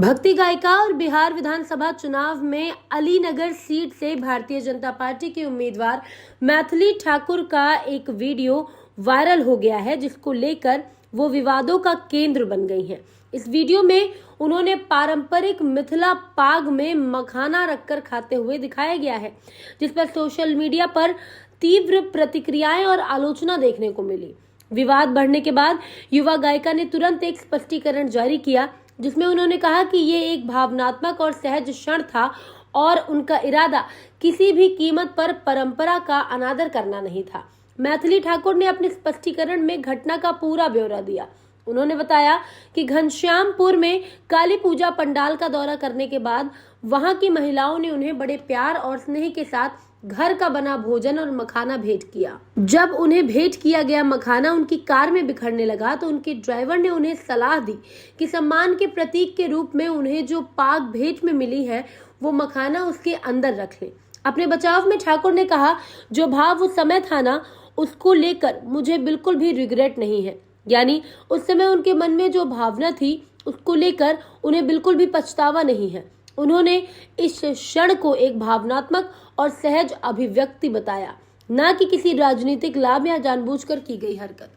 भक्ति गायिका और बिहार विधानसभा चुनाव में अलीनगर सीट से भारतीय जनता पार्टी की उम्मीदवार मैथिली ठाकुर का एक वीडियो वायरल हो गया है, जिसको लेकर वो विवादों का केंद्र बन गई हैं। इस वीडियो में उन्होंने पारंपरिक मिथिला पाग में मखाना रखकर खाते हुए दिखाया गया है, जिस पर सोशल मीडिया पर तीव्र प्रतिक्रियाएं और आलोचना देखने को मिली। विवाद बढ़ने के बाद युवा गायिका ने तुरंत एक स्पष्टीकरण जारी किया, जिसमें उन्होंने कहा कि ये एक भावनात्मक और सहज क्षण था और उनका इरादा किसी भी कीमत पर परंपरा का अनादर करना नहीं था। मैथिली ठाकुर ने अपने स्पष्टीकरण में घटना का पूरा ब्यौरा दिया। उन्होंने बताया कि घनश्यामपुर में काली पूजा पंडाल का दौरा करने के बाद वहां की महिलाओं ने उन्हें बड़े प्यार और स्नेह के साथ घर का बना भोजन और मखाना भेंट किया। जब उन्हें भेंट किया गया मखाना उनकी कार में बिखरने लगा तो उनके ड्राइवर ने उन्हें सलाह दी कि सम्मान के प्रतीक के रूप में उन्हें जो पाग भेंट में मिली है वो मखाना उसके अंदर रख लें। अपने बचाव में ठाकुर ने कहा, जो भाव उस समय था ना, उसको लेकर मुझे बिल्कुल भी रिग्रेट नहीं है। यानी उस समय उनके मन में जो भावना थी उसको लेकर उन्हें बिल्कुल भी पछतावा नहीं है। उन्होंने इस क्षण को एक भावनात्मक और सहज अभिव्यक्ति बताया, न कि किसी राजनीतिक लाभ या जानबूझकर की गई हरकत।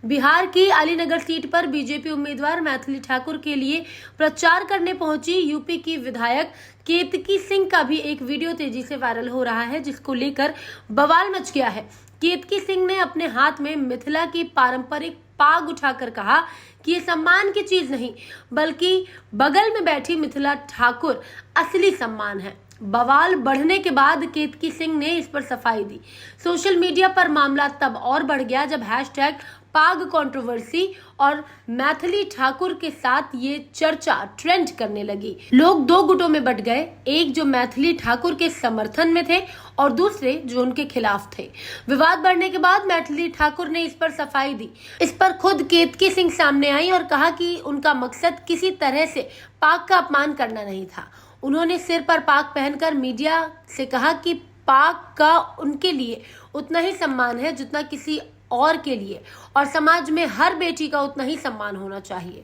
बिहार की अलीनगर सीट पर बीजेपी उम्मीदवार मैथिली ठाकुर के लिए प्रचार करने पहुंची यूपी की विधायक केतकी सिंह का भी एक वीडियो तेजी से वायरल हो रहा है, जिसको लेकर बवाल मच गया है। केतकी सिंह ने अपने हाथ में मिथिला की पारंपरिक पाग उठाकर कहा कि ये सम्मान की चीज नहीं, बल्कि बगल में बैठी मिथिला ठाकुर असली सम्मान है। बवाल बढ़ने के बाद केतकी सिंह ने इस पर सफाई दी। सोशल मीडिया पर मामला तब और बढ़ गया जब हैशटैग पाग कंट्रोवर्सी और मैथिली ठाकुर के साथ ये चर्चा ट्रेंड करने लगी। लोग दो गुटों में बट गए, एक जो मैथिली ठाकुर के समर्थन में थे और दूसरे जो उनके खिलाफ थे। विवाद बढ़ने के बाद मैथिली ठाकुर ने इस पर सफाई दी। इस पर खुद केतकी सिंह सामने आई और कहा कि उनका मकसद किसी तरह से पाग का अपमान करना नहीं था। उन्होंने सिर पर पाग पहनकर मीडिया से कहा कि पाग का उनके लिए उतना ही सम्मान है जितना किसी और के लिए, और समाज में हर बेटी का उतना ही सम्मान होना चाहिए।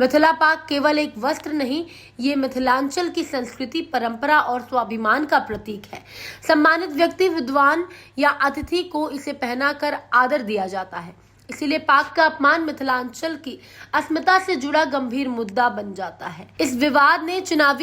मिथिला पाग केवल एक वस्त्र नहीं, ये मिथिलांचल की संस्कृति, परंपरा और स्वाभिमान का प्रतीक है। सम्मानित व्यक्ति, विद्वान या अतिथि को इसे पहनाकर आदर दिया जाता है। इसीलिए पाग का अपमान मिथिलांचल की अस्मिता से जुड़ा गंभीर मुद्दा बन जाता है। इस विवाद ने चुनावी